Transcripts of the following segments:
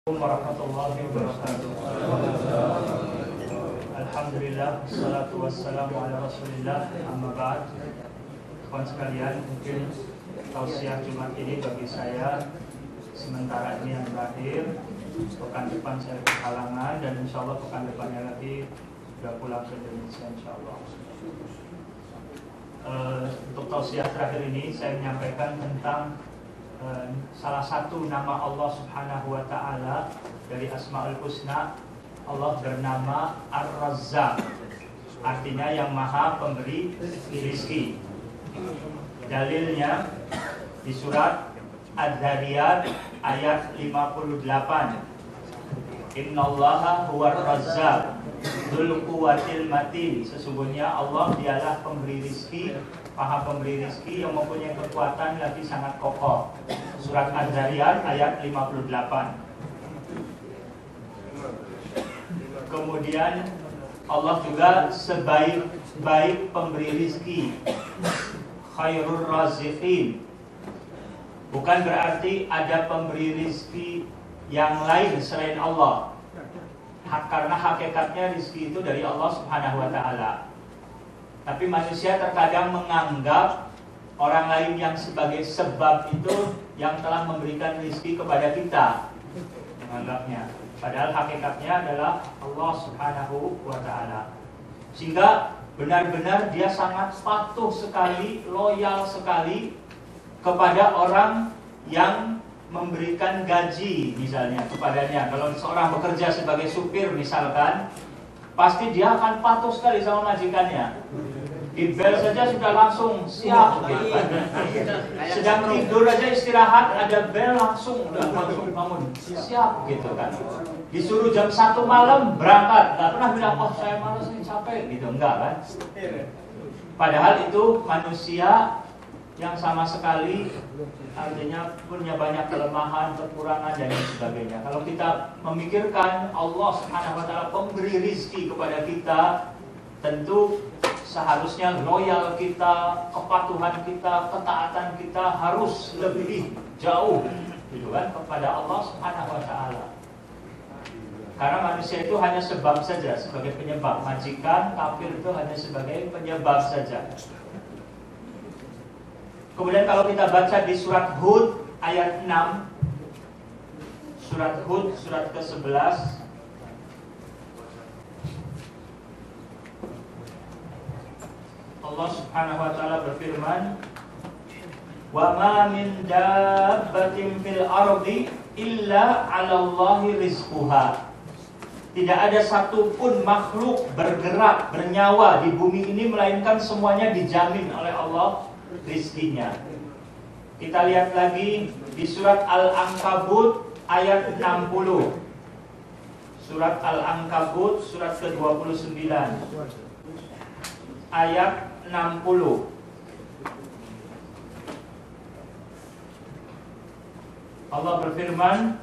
Warahmatullahi wabarakatuh. Alhamdulillah, wassalatu wassalamu ala rasulillah, amma ba'd. Kawan sekalian, mungkin tausiah Jumat ini bagi saya sementara ini yang terakhir. Pekan depan saya berhalangan dan insya Allah pekan depannya lagi sudah pulang ke Indonesia insya Allah. Untuk tausiah terakhir ini saya menyampaikan tentang salah satu nama Allah Subhanahu wa Ta'ala dari Asmaul Husna. Allah bernama Ar-Razzaq, artinya yang maha pemberi rizki. Dalilnya di surat Adz-Dzariyat ayat 58. Innallaha huwar razzaq dzul quwwatil matin. Sesungguhnya Allah dialah pemberi rizki, maha pemberi rizki yang mempunyai kekuatan lagi sangat kokoh. Surat Adz-Dzariyat ayat 58. Kemudian Allah juga sebaik-baik pemberi rizki, khairur raziqin. Bukan berarti ada pemberi rizki yang lain selain Allah, karena hakikatnya rizki itu dari Allah Subhanahu wa Ta'ala. Tapi manusia terkadang menganggap orang lain yang sebagai sebab itu yang telah memberikan rizki kepada kita, menganggapnya. Padahal hakikatnya adalah Allah Subhanahu wa Ta'ala. Sehingga benar-benar dia sangat patuh sekali, loyal sekali kepada orang yang memberikan gaji misalnya kepadanya. Kalau seorang bekerja sebagai supir misalkan, pasti dia akan patuh sekali sama majikannya. Di bel saja sudah langsung siap gitu. Sedang tidur aja istirahat ada bel langsung bangun siap gitu kan. Disuruh jam 1 malam berangkat, nggak pernah bilang oh saya malas nih capek gitu, enggak kan. Padahal itu manusia yang sama sekali artinya punya banyak kelemahan, kekurangan dan lain sebagainya. Kalau kita memikirkan Allah Subhanahu wa Ta'ala pemberi rizki kepada kita, tentu seharusnya loyal kita, kepatuhan kita, ketaatan kita harus lebih jauh gitu kan kepada Allah Subhanahu wa Ta'ala. Karena manusia itu hanya sebab saja, sebagai penyebab. Majikan, kafir itu hanya sebagai penyebab saja. Kemudian kalau kita baca di surat Hud ayat 6, surat Hud surat ke-11, Allah Subhanahu wa Ta'ala berfirman, "Wa ma min dabbatin fil ardi illa 'alallahi rizquha." Tidak ada satupun makhluk bergerak, bernyawa di bumi ini melainkan semuanya dijamin oleh Allah rizkinya. Kita lihat lagi di surat Al-Ankabut ayat 60. Surat Al-Ankabut surat ke-29 ayat 60. Allah berfirman,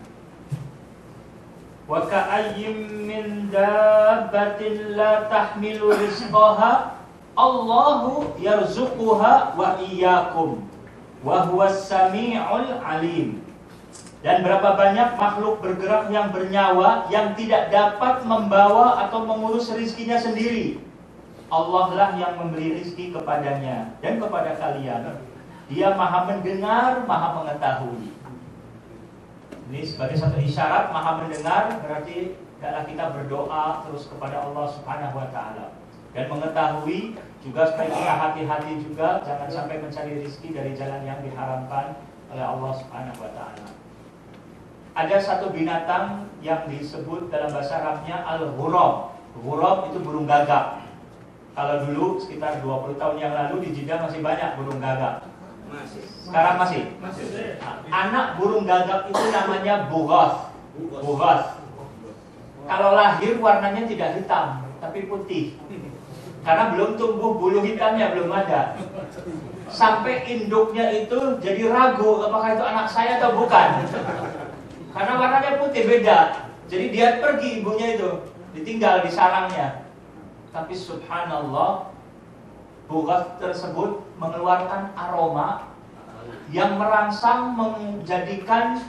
"Wa ka'ayyim min dabbatin la tahmilu rizqaha Allahu yarzuquha wa iyyakum wa huwas sami'ul alim." Dan berapa banyak makhluk bergerak yang bernyawa yang tidak dapat membawa atau mengurus rizkinya sendiri. Allah lah yang memberi rizki kepadanya dan kepada kalian. Dia maha mendengar, maha mengetahui. Ini sebagai satu isyarat maha mendengar, berarti adalah kita berdoa terus kepada Allah Subhanahu wa Ta'ala. Dan mengetahui juga supaya kita hati-hati juga jangan sampai mencari rizki dari jalan yang diharamkan oleh Allah Subhanahu wa Ta'ala. Ada satu binatang yang disebut dalam bahasa Arabnya al-ghurab. Ghurab itu burung gagak. Kalau dulu sekitar 20 tahun yang lalu di Jeddah masih banyak burung gagak. Sekarang masih. Anak burung gagak itu namanya bughath. Kalau lahir warnanya tidak hitam, tapi putih. Karena belum tumbuh bulu hitamnya, belum ada. Sampai induknya itu jadi ragu apakah itu anak saya atau bukan. Karena warnanya putih beda. Jadi dia pergi ibunya itu, ditinggal di sarangnya. Tapi subhanallah, bughath tersebut mengeluarkan aroma yang merangsang menjadikan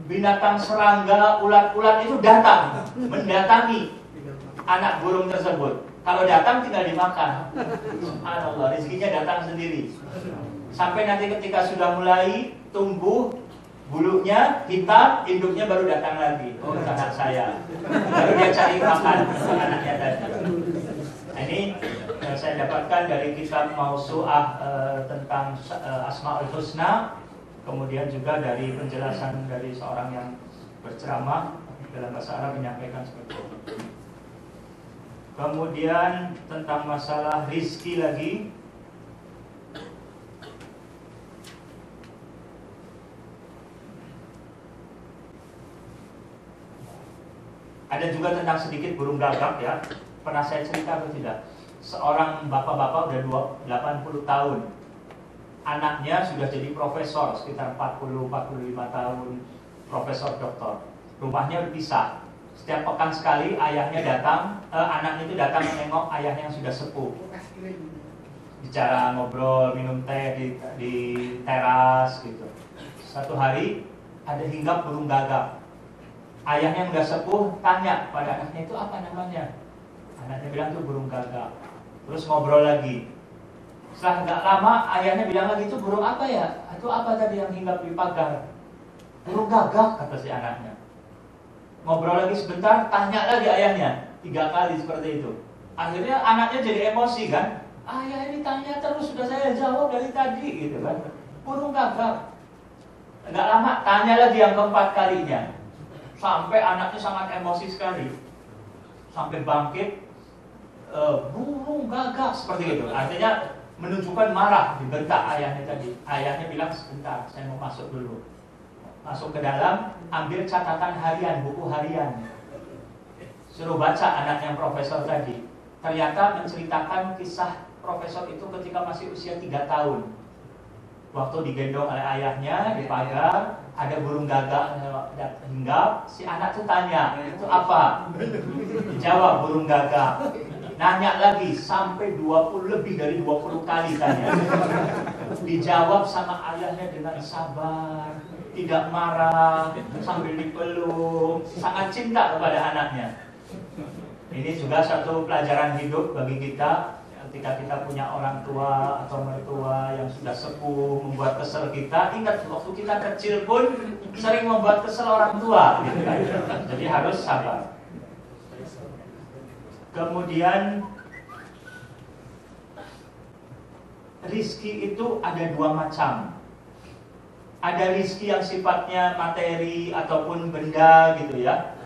binatang serangga, ulat-ulat itu datang, mendatangi anak burung tersebut. Kalau datang tinggal dimakan. Subhanallah, rezekinya datang sendiri. Sampai nanti ketika sudah mulai tumbuh, bulunya hitam, induknya baru datang lagi. Oh, anak saya. Baru dia cari makan anaknya tadi. Nah, ini saya dapatkan dari kitab Mausu'ah tentang Asmaul Husna. Kemudian juga dari penjelasan dari seorang yang berceramah dalam bahasa Arab menyampaikan seperti itu. Kemudian tentang masalah rizki lagi. Ada juga tentang sedikit burung gagak ya. Pernah saya cerita atau tidak? Seorang bapak-bapak udah 80 tahun. Anaknya sudah jadi profesor sekitar 40-45 tahun, profesor doktor. Rumahnya berpisah. Setiap pekan sekali ayahnya datang, anaknya itu datang menengok ayahnya yang sudah sepuh. Bicara, ngobrol, minum teh di teras gitu. Satu hari ada hinggap burung gagak. Ayahnya yang udah sepuh tanya pada anaknya, itu apa namanya? Anaknya bilang itu burung gagak. Terus ngobrol lagi. Setelah nggak lama ayahnya bilang lagi, itu burung apa ya? Itu apa tadi yang hinggap di pagar? Burung gagak, kata si anaknya. Ngobrol lagi sebentar, tanya lagi ayahnya 3 kali seperti itu. Akhirnya anaknya jadi emosi kan? Ayah ini tanya terus, sudah saya jawab dari tadi gitu kan. Burung gagak. Nggak lama tanya lagi yang keempat kalinya. Sampai anaknya sangat emosi sekali. Sampai bangkit, burung gagak seperti itu. Artinya menunjukkan marah, dibentak ayahnya tadi. Ayahnya bilang, sebentar, saya mau masuk dulu. Masuk ke dalam, ambil catatan harian, buku harian. Suruh baca anak yang profesor tadi. Ternyata menceritakan kisah profesor itu ketika masih usia 3 tahun. Waktu digendong oleh ayahnya di pagar, ada burung gagak hinggap. Si anak tuh tanya, itu apa? Dijawab, burung gagak. Nanya lagi sampai lebih dari 20 kali tanya. Dijawab sama ayahnya dengan sabar, tidak marah, sambil dipeluk, sangat cinta kepada anaknya. Ini juga satu pelajaran hidup bagi kita. Ketika kita punya orang tua atau mertua yang sudah sepuh membuat kesel kita, ingat waktu kita kecil pun sering membuat kesel orang tua gitu kan. Jadi harus sabar. Kemudian rizki itu ada 2 macam. Ada rizki yang sifatnya materi ataupun benda gitu ya,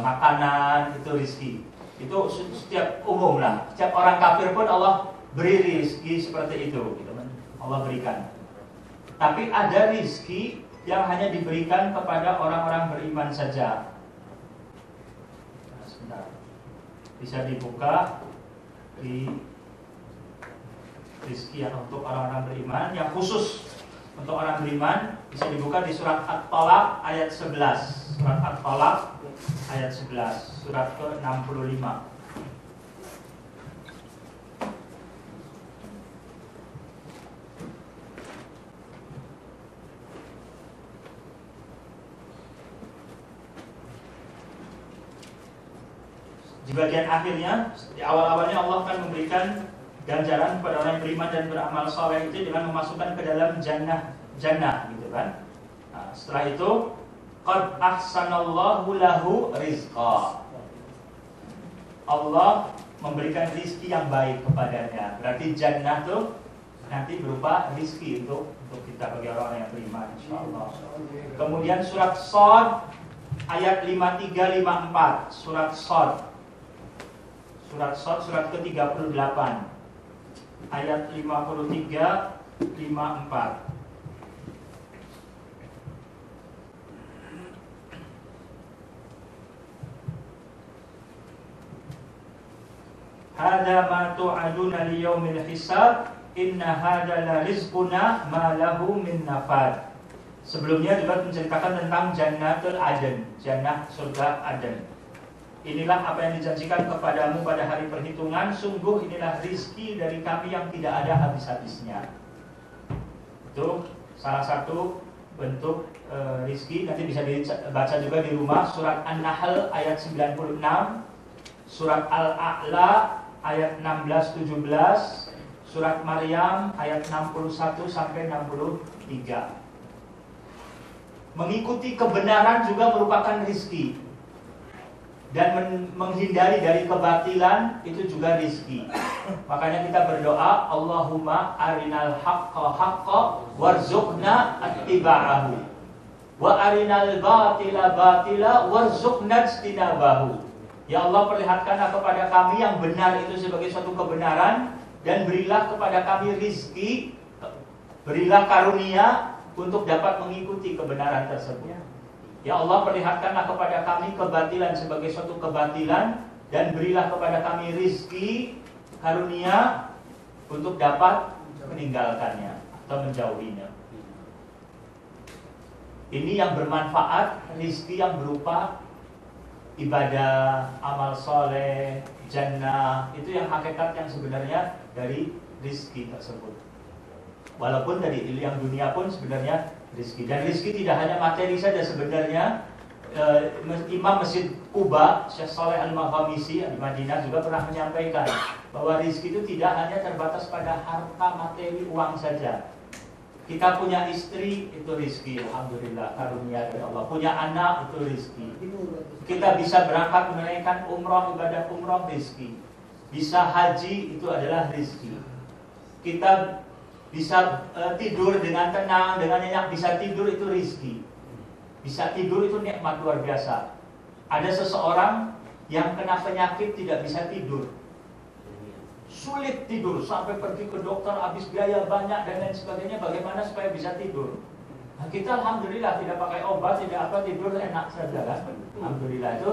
makanan itu rizki. Itu setiap umum lah. Setiap orang kafir pun Allah beri rizki seperti itu gitu kan. Allah berikan. Tapi ada rizki yang hanya diberikan kepada orang-orang beriman saja. Sebentar. Bisa dibuka di rizki yang untuk orang-orang beriman, yang khusus untuk orang beriman bisa dibuka di surat At-Talaq ayat 11. Surat At-Talaq ayat 11, surat ke-65. Di bagian akhirnya, di awal-awalnya Allah akan memberikan ganjaran kepada orang yang beriman dan beramal saleh itu dengan memasukkan ke dalam jannah gitu kan. Nah, setelah itu qad ahsanallahu lahu rizqa. Allah memberikan rizki yang baik kepadanya. Berarti jannah tuh nanti berupa rizki untuk kita bagi orang yang beriman insyaallah. Kemudian surat Shad ayat 53 54, surat Shad. Surat Shad surat ke-38 ayat 53 54. Hada ma tu'aduna liyaumil hisab, inna hada la rizquna ma lahu min nafad. Sebelumnya juga menceritakan tentang Jannatul Aden, jannah surga Aden. Inilah apa yang dijanjikan kepadamu pada hari perhitungan. Sungguh inilah rizki dari kami yang tidak ada habis-habisnya. Itu salah satu bentuk rizki. Nanti bisa dibaca juga di rumah. Surat An-Nahl ayat 96, surat Al-A'la ayat 16-17, surat Maryam ayat 61 sampai 63. Mengikuti kebenaran juga merupakan rizki, dan menghindari dari kebatilan itu juga rizki. Makanya kita berdoa, Allahumma arinal haqqa haqqa warzuqna attiba'ahu wa arinal batila batila warzuqna ijtinabahu. Ya Allah, perlihatkanlah kepada kami yang benar itu sebagai suatu kebenaran, dan berilah kepada kami rizki, berilah karunia untuk dapat mengikuti kebenaran tersebut. Ya Allah, perlihatkanlah kepada kami kebatilan sebagai suatu kebatilan, dan berilah kepada kami rizki, karunia untuk dapat meninggalkannya atau menjauhinya. Ini yang bermanfaat, rizki yang berupa ibadah, amal soleh, jannah. Itu yang hakikat yang sebenarnya dari rizki tersebut. Walaupun dari yang dunia pun sebenarnya rizki. Dan rizki tidak hanya materi saja sebenarnya. Imam Masjid Quba, Syekh Saleh Al-Maghamisi di Madinah juga pernah menyampaikan bahwa rizki itu tidak hanya terbatas pada harta, materi, uang saja. Kita punya istri, itu rizki, alhamdulillah, karunia dari Allah. Punya anak, itu rizki. Kita bisa berangkat menunaikan umroh, ibadah umroh, rizki. Bisa haji, itu adalah rizki. Kita bisa tidur dengan tenang, dengan nyenyak, bisa tidur, itu rizki. Bisa tidur itu nikmat luar biasa. Ada seseorang yang kena penyakit tidak bisa tidur, sulit tidur, sampai pergi ke dokter, habis biaya banyak dan lain sebagainya. Bagaimana supaya bisa tidur? Nah, kita alhamdulillah tidak pakai obat, tidak apa, tidur enak saja kan. Alhamdulillah, itu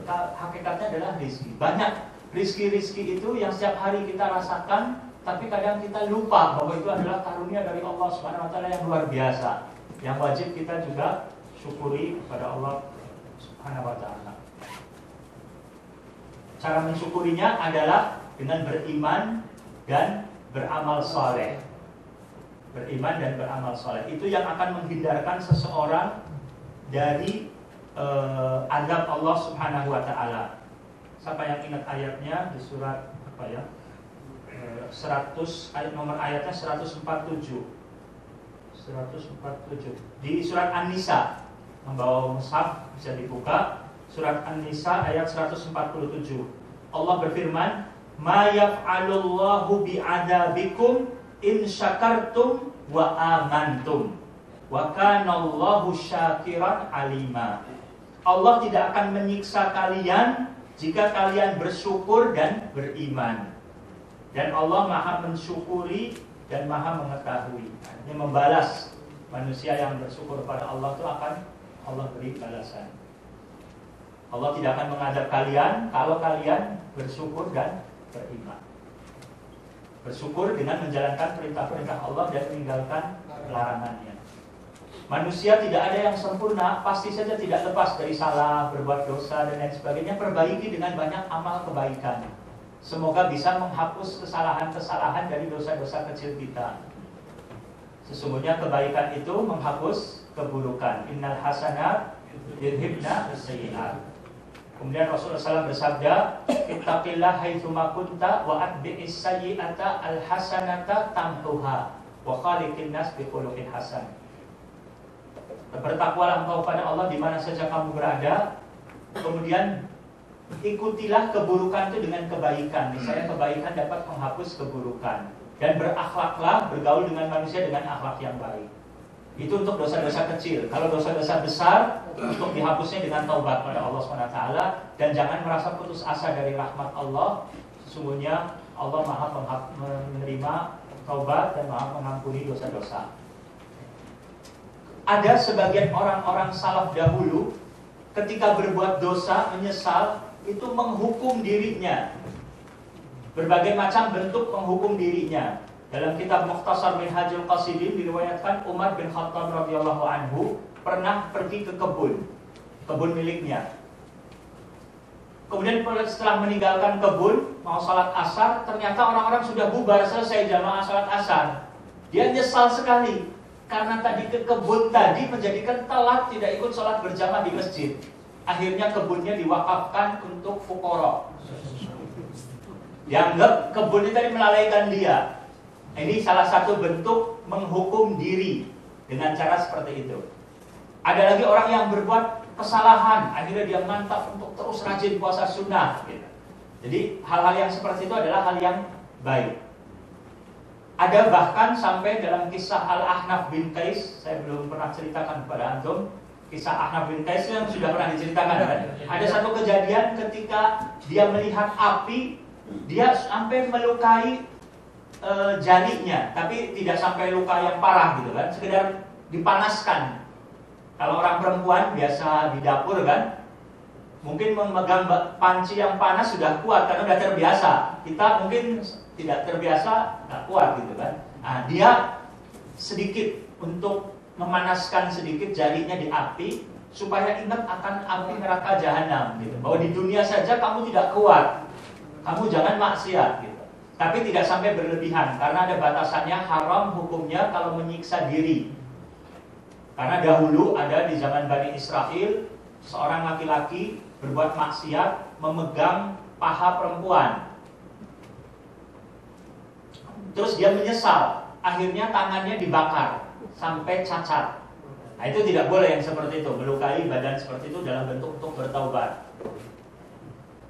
hakikatnya adalah rizki. Banyak rizki-rizki itu yang setiap hari kita rasakan, tapi kadang kita lupa bahwa itu adalah karunia dari Allah Subhanahu wa taala yang luar biasa, yang wajib kita juga syukuri kepada Allah Subhanahu wa taala. Cara mensyukurinya adalah dengan beriman dan beramal soleh. Beriman dan beramal soleh itu yang akan menghindarkan seseorang dari azab Allah Subhanahu wa taala. Siapa yang ingat ayatnya di surat apa ya? 100, ayatnya 147. 147 di surat An-Nisa. Membawa mushaf bisa dibuka, surat An-Nisa ayat 147. Allah berfirman, "Ma yaf'alullahu bi'adabikum in syakartum wa amantum wa kanallahu syakiran alima." Allah tidak akan menyiksa kalian jika kalian bersyukur dan beriman. Dan Allah Maha mensyukuri dan Maha mengetahui. Ini membalas manusia yang bersyukur pada Allah itu akan Allah beri balasan. Allah tidak akan mengadab kalian kalau kalian bersyukur dan beriman. Bersyukur dengan menjalankan perintah-perintah Allah dan meninggalkan larangannya. Manusia tidak ada yang sempurna, pasti saja tidak lepas dari salah, berbuat dosa dan lain sebagainya. Perbaiki dengan banyak amal kebaikan. Semoga bisa menghapus kesalahan-kesalahan dari dosa-dosa kecil kita. Sesungguhnya kebaikan itu menghapus keburukan. Innal hasanat yudhibna as-sayyi'at. Kemudian Rasulullah SAW bersabda, ittaqillah haitsuma kunta wa atbi'is sayyi'ata al-hasanata tamhuha wa khaliqin nas bi khuluqin hasan. Bertakwalah engkau pada Allah di mana saja kamu berada, kemudian ikutilah keburukan itu dengan kebaikan. Misalnya kebaikan dapat menghapus keburukan. Dan berakhlaklah, bergaul dengan manusia dengan akhlak yang baik. Itu untuk dosa-dosa kecil. Kalau dosa-dosa besar, untuk dihapusnya dengan taubat pada Allah SWT. Dan jangan merasa putus asa dari rahmat Allah. Sesungguhnya Allah Maha menerima taubat dan Maha mengampuni dosa-dosa. Ada sebagian orang-orang salaf dahulu, ketika berbuat dosa, menyesal, itu menghukum dirinya. Berbagai macam bentuk menghukum dirinya. Dalam kitab Mukhtasar Minhajul Qasidin diriwayatkan Umar bin Khattab radhiyallahu anhu pernah pergi ke kebun miliknya. Kemudian setelah meninggalkan kebun, mau salat asar, ternyata orang-orang sudah bubar, selesai jamaah salat asar. Dia nyesal sekali. karena tadi ke kebun tadi menjadikan telat tidak ikut sholat berjamaah di masjid. Akhirnya kebunnya diwakafkan untuk fuqara. Dianggap kebun itu tadi melalaikan dia. Ini salah satu bentuk menghukum diri dengan cara seperti itu. Ada lagi orang yang berbuat kesalahan, akhirnya dia mantap untuk terus rajin puasa sunnah gitu. Jadi hal-hal yang seperti itu adalah hal yang baik. Ada bahkan sampai dalam kisah Al-Ahnaf bin Qais, saya belum pernah ceritakan kepada antum, kisah Ahnaf bin Qais yang sudah pernah diceritakan kan? Ada satu kejadian ketika dia melihat api, dia sampai melukai jarinya, tapi tidak sampai luka yang parah gitu kan, sekedar dipanaskan. Kalau orang perempuan biasa di dapur kan, mungkin memegang panci yang panas sudah kuat karena sudah terbiasa. Kita mungkin tidak terbiasa, nggak kuat gitu kan. Nah, dia sedikit untuk memanaskan sedikit jarinya di api supaya ingat akan api neraka jahanam gitu. Bahwa di dunia saja kamu tidak kuat, kamu jangan maksiat gitu. Tapi tidak sampai berlebihan karena ada batasannya, haram hukumnya kalau menyiksa diri. Karena dahulu ada di zaman Bani Israel seorang laki-laki berbuat maksiat memegang paha perempuan. Terus dia menyesal, akhirnya tangannya dibakar sampai cacat. Nah, itu tidak boleh yang seperti itu, melukai badan seperti itu dalam bentuk untuk bertaubat.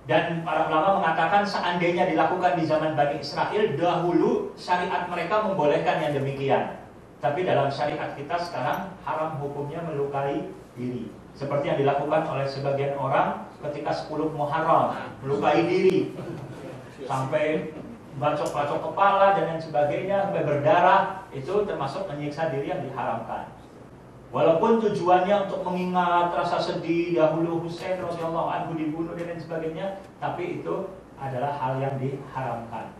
Dan para ulama mengatakan seandainya dilakukan di zaman Bani Israel, dahulu syariat mereka membolehkan yang demikian. Tapi dalam syariat kita sekarang haram hukumnya melukai diri. Seperti yang dilakukan oleh sebagian orang ketika 10 Muharram, melukai diri sampai bacok-bacok kepala dan lain sebagainya, sampai berdarah, itu termasuk menyiksa diri yang diharamkan. Walaupun tujuannya untuk mengingat rasa sedih dahulu Husain radhiyallahu anhu dibunuh dan lain sebagainya, tapi itu adalah hal yang diharamkan.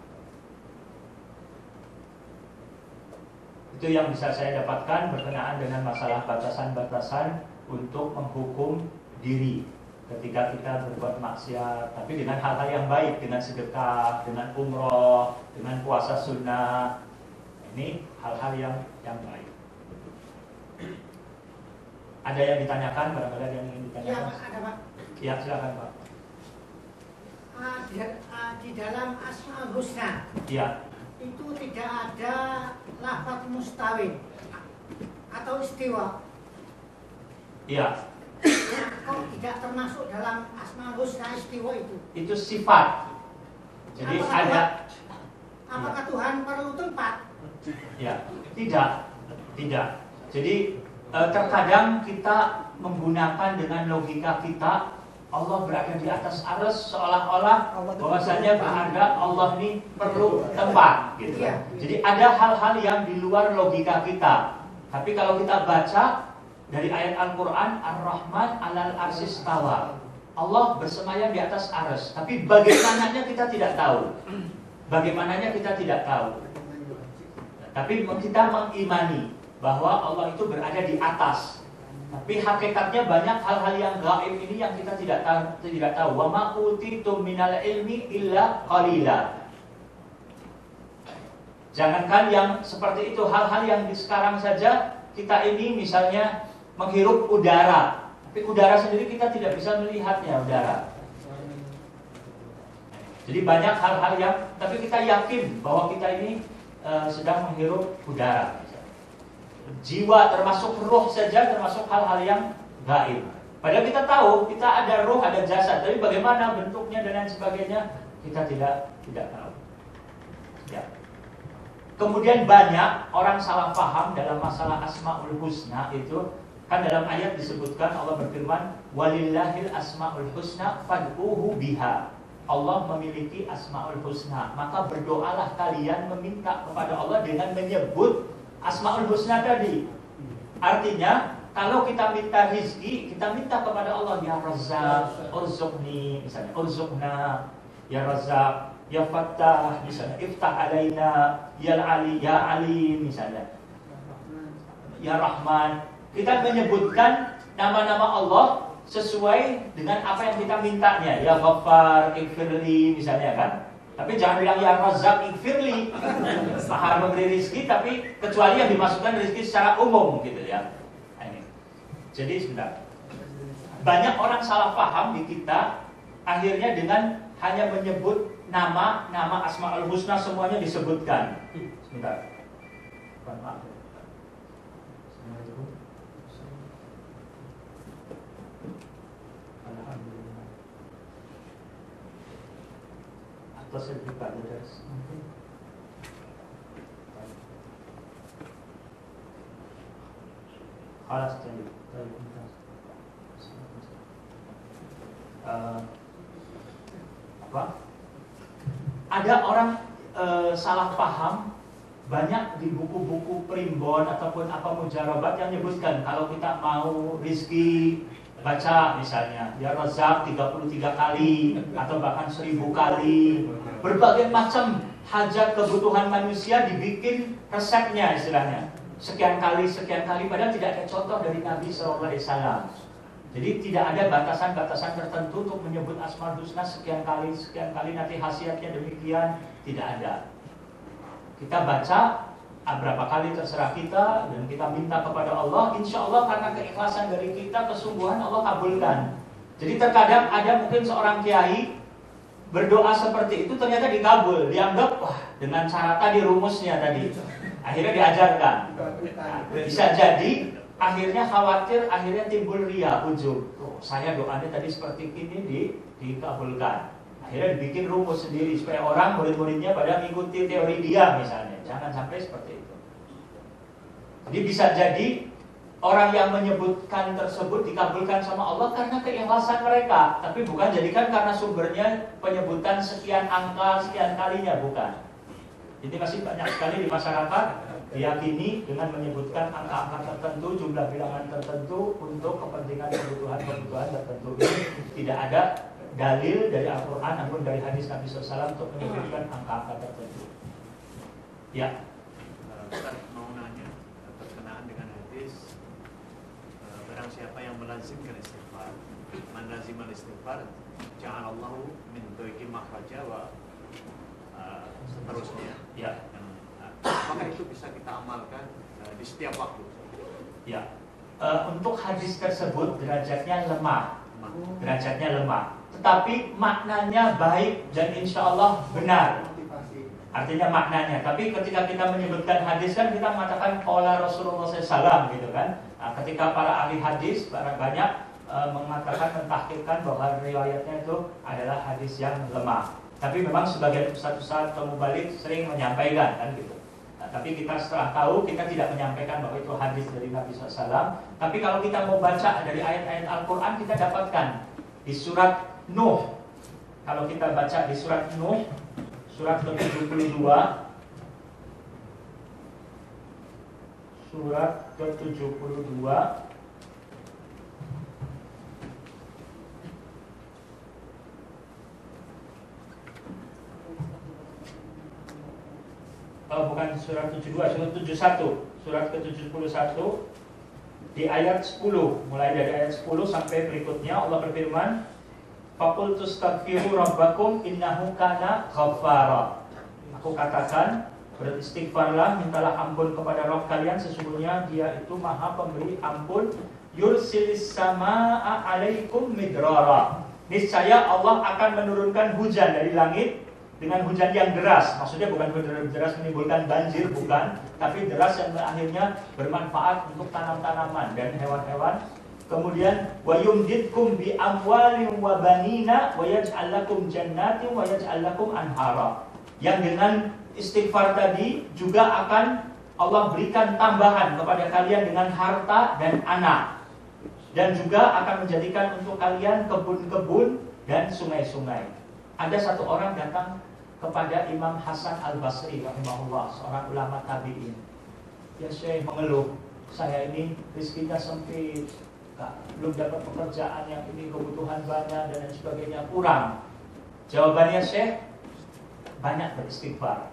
Itu yang bisa saya dapatkan berkenaan dengan masalah batasan-batasan untuk menghukum diri ketika kita berbuat maksiat, tapi dengan hal-hal yang baik, dengan sedekah, dengan umroh, dengan puasa sunnah. Ini hal-hal yang baik. Ada yang ditanyakan, barangkali ada yang ingin ditanyakan? Ya, Pak, ada Pak. Ya, silakan Pak. Di dalam Asmaul Husna, Ya. itu tidak ada lafaz mustawin atau istiwa. Iya. Kok tidak termasuk dalam Asmaul Husna istiwa itu? Itu sifat. Jadi Apakah Tuhan perlu tempat? Ya, tidak. Jadi terkadang kita menggunakan dengan logika kita, Allah berada di atas arsy seolah-olah bahwasanya berada Allah ini perlu tempat gitu. Iya. Jadi ada hal-hal yang di luar logika kita. Tapi kalau kita baca dari ayat Al-Qur'an, Ar-Rahman 'alal arsy istawa. Allah bersemayam di atas arsy, tapi bagaimananya kita tidak tahu. Bagaimananya kita tidak tahu. Tapi kita mengimani bahwa Allah itu berada di atas. Tapi hakikatnya banyak hal-hal yang gaib ini yang kita tidak tahu. Wa ma utitum minal ilmi illa qalila. Jangankan yang seperti itu, hal-hal yang di sekarang saja kita ini misalnya menghirup udara. Tapi udara sendiri kita tidak bisa melihatnya udara. Jadi banyak hal-hal yang, tapi kita yakin bahwa kita ini sedang menghirup udara. Jiwa termasuk ruh saja termasuk hal-hal yang gaib. Padahal kita tahu kita ada ruh, ada jasad, tapi bagaimana bentuknya dan lain sebagainya kita tidak tahu. Ya. Kemudian banyak orang salah paham dalam masalah Asmaul Husna itu, kan dalam ayat disebutkan Allah berfirman, walillahil asmaul husna fad'uhu biha. Allah memiliki Asmaul Husna, maka berdoalah kalian meminta kepada Allah dengan menyebut Asmaul Husna tadi. Artinya kalau kita minta rizki, kita minta kepada Allah, ya Razzaq, urzuqni, misalnya urzuqna, ya Razzaq, ya Fattah, misalnya iftah alaina, ya Ali, ya Ali, misalnya ya Rahman. Kita menyebutkan nama-nama Allah sesuai dengan apa yang kita mintanya. Ya Ghaffar, Ighfirli, misalnya kan. Tapi jangan bilang ya Razzaq ighfirli, Maha memberi rezeki, tapi kecuali yang dimasukkan rezeki secara umum gitu ya. Nah, ini. Jadi sebentar. Banyak orang salah paham di kita, akhirnya dengan hanya menyebut nama Asmaul Husna semuanya disebutkan. Sebentar. Maaf. Alhamdulillah. Atas sertifikat dari Alas tadi. Ada orang salah paham, banyak di buku-buku primbon ataupun apa mujarobat yang menyebutkan kalau kita mau rizki baca misalnya ya Razzaq 33 kali atau bahkan 1000 kali, berbagai macam hajat kebutuhan manusia dibikin resepnya istilahnya sekian kali padahal tidak ada contoh dari Nabi SAW. Jadi tidak ada batasan-batasan tertentu untuk menyebut Asmaul Husna sekian kali nanti khasiatnya demikian, tidak ada. Kita baca berapa kali terserah kita dan kita minta kepada Allah, insya Allah karena keikhlasan dari kita, kesungguhan Allah kabulkan. Jadi terkadang ada mungkin seorang kiai berdoa seperti itu ternyata dikabul, dianggap wah dengan cara tadi rumusnya tadi, akhirnya diajarkan. Nah, bisa jadi akhirnya khawatir, akhirnya timbul riya, ujub. Oh, saya doanya tadi seperti ini dikabulkan. Akhirnya dibikin rumus sendiri supaya orang murid-muridnya pada mengikuti teori dia misalnya. Jangan sampai seperti itu. Jadi bisa jadi orang yang menyebutkan tersebut dikabulkan sama Allah karena keikhlasan mereka, tapi bukan jadikan karena sumbernya penyebutan sekian angka sekian kalinya, bukan. Jadi masih banyak sekali di masyarakat diyakini dengan menyebutkan angka-angka tertentu, jumlah bilangan tertentu untuk kepentingan kebutuhan tertentu. Ini tidak ada dalil dari Al-Quran namun dari hadis Nabi SAW untuk menyebutkan angka-angka tertentu. Ya. Ustaz mau nanya berkenaan dengan hadis, barang siapa yang melazimkan istighfar, man lazimal istighfar ja'alallahu min dayqi makhraja wa seterusnya. Ya. Apakah itu bisa kita amalkan di setiap waktu? Ya. Untuk hadis tersebut derajatnya lemah. Tetapi maknanya baik dan insya Allah benar. Artinya maknanya. Tapi ketika kita menyebutkan hadis kan kita mengatakan qala Rasulullah SAW gitu kan. Nah, ketika para ahli hadis banyak mengatakan mentahqiqkan bahwa riwayatnya itu adalah hadis yang lemah. Tapi memang sebagian ustaz-ustaz atau mubalik sering menyampaikan kan gitu. Tapi kita setelah tahu kita tidak menyampaikan bahwa itu hadis dari Nabi SAW. Tapi kalau kita mau baca dari ayat-ayat Al-Quran kita dapatkan di surat Nuh. Kalau kita baca di surat Nuh, surat ke-72, surat ke-72 bukan surat 72, surat 71. Surat ke-71 di ayat 10. Mulai dari ayat 10 sampai berikutnya Allah berfirman, "Faqul tastaghfiru rabbakum innahu kana ghaffara." Aku katakan, beristighfarlah, mintalah ampun kepada Rabb kalian, sesungguhnya Dia itu Maha Pemberi ampun. Yursilis samaa'a 'alaikum midrara. Niscaya Allah akan menurunkan hujan dari langit dengan hujan yang deras. Maksudnya bukan hujan deras menimbulkan banjir, bukan, tapi deras yang akhirnya bermanfaat untuk tanam-tanaman dan hewan-hewan. Kemudian wa yumdidkum bi amwalin wa banina wa yaj'al lakum jannatin wa yaj'al lakum anhara. Yang dengan istighfar tadi juga akan Allah berikan tambahan kepada kalian dengan harta dan anak. Dan juga akan menjadikan untuk kalian kebun-kebun dan sungai-sungai. Ada satu orang datang kepada Imam Hasan Al-Basri rahimahullah, seorang ulama tabi'in. Ya Syekh, mengeluh, saya ini rezekinya sempit, belum dapat pekerjaan yang ini, kebutuhan banyak dan lain sebagainya, kurang. Jawabannya Syekh, banyak beristighfar.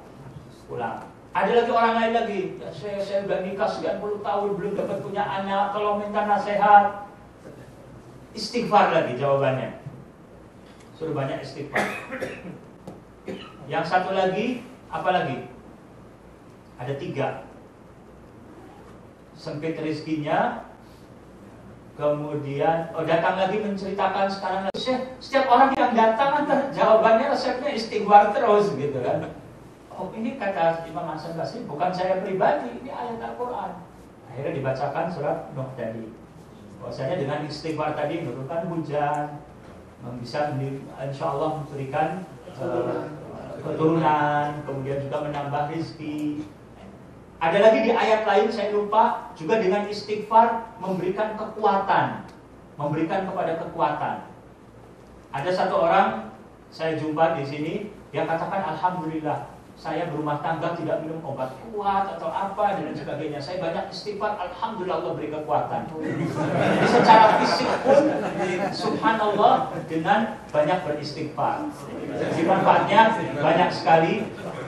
Pulang. Ada lagi orang lain lagi, ya Syekh, saya sudah nikah sekian puluh tahun belum dapat punya anak, tolong minta nasihat. Istighfar lagi jawabannya. Suruh banyak istighfar. Yang satu lagi, apa lagi? Ada 3. Sempit rezekinya, kemudian datang lagi menceritakan sekarang lagi. Setiap orang yang datang jawabannya resepnya istighfar terus gitu kan. Oh ini kata Imam Hasan Basri, bukan saya pribadi, ini ayat Al-Quran. Akhirnya dibacakan surat Nuh tadi. Bahwasanya dengan istighfar tadi menurunkan hujan, bisa insya Allah memberikan keturunan, kemudian juga menambah rezeki. Ada lagi di ayat lain saya lupa, juga dengan istighfar memberikan kekuatan, memberikan kepada kekuatan. Ada satu orang saya jumpa di sini, dia katakan alhamdulillah saya berumah tangga tidak minum obat kuat atau apa dan sebagainya. Saya banyak istighfar, alhamdulillah Allah beri kekuatan. Jadi secara fisik pun subhanallah dengan banyak beristighfar. Jadi manfaatnya banyak sekali.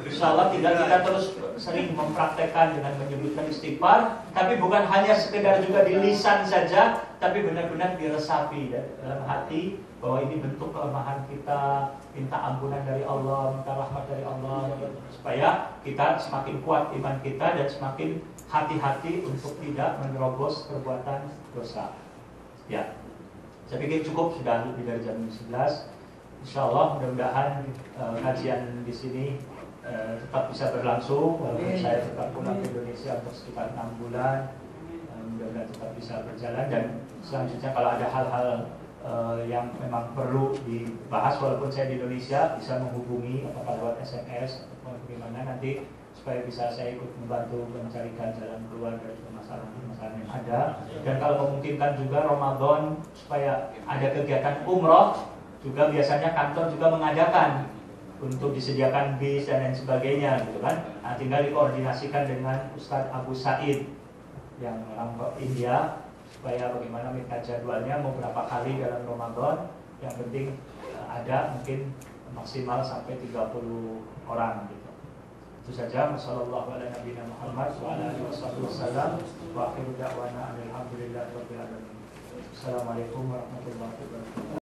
Insyaallah kita terus sering mempraktekkan dengan menyebutkan istighfar, tapi bukan hanya sekedar juga di lisan saja, tapi benar-benar diresapi dalam hati bahwa ini bentuk kelemahan kita, minta ampunan dari Allah, minta rahmat dari Allah, supaya kita semakin kuat iman kita dan semakin hati-hati untuk tidak menerobos perbuatan dosa. Ya, saya pikir cukup, sudah lebih dari jam 11. Insyaallah mudah-mudahan kajian di sini tetap bisa berlangsung walaupun saya tetap pulang ke Indonesia untuk sekitar 6 bulan. Mudah-mudahan tetap bisa berjalan, dan selanjutnya kalau ada hal-hal yang memang perlu dibahas walaupun saya di Indonesia, bisa menghubungi apakah lewat SMS atau bagaimana nanti, supaya bisa saya ikut membantu mencarikan jalan keluar dari permasalahan yang ada. Dan kalau memungkinkan juga Ramadan supaya ada kegiatan umroh, juga biasanya kantor juga mengadakan untuk disediakan bis dan lain sebagainya gitu kan. Nah, tinggal dikoordinasikan dengan Ustadz Abu Said yang orang India, supaya bagaimana minta jadwalnya mau berapa kali dalam Ramadan. Yang penting ada mungkin maksimal sampai 30 orang gitu. Itu saja. Wassalamualaikum warahmatullahi wabarakatuh.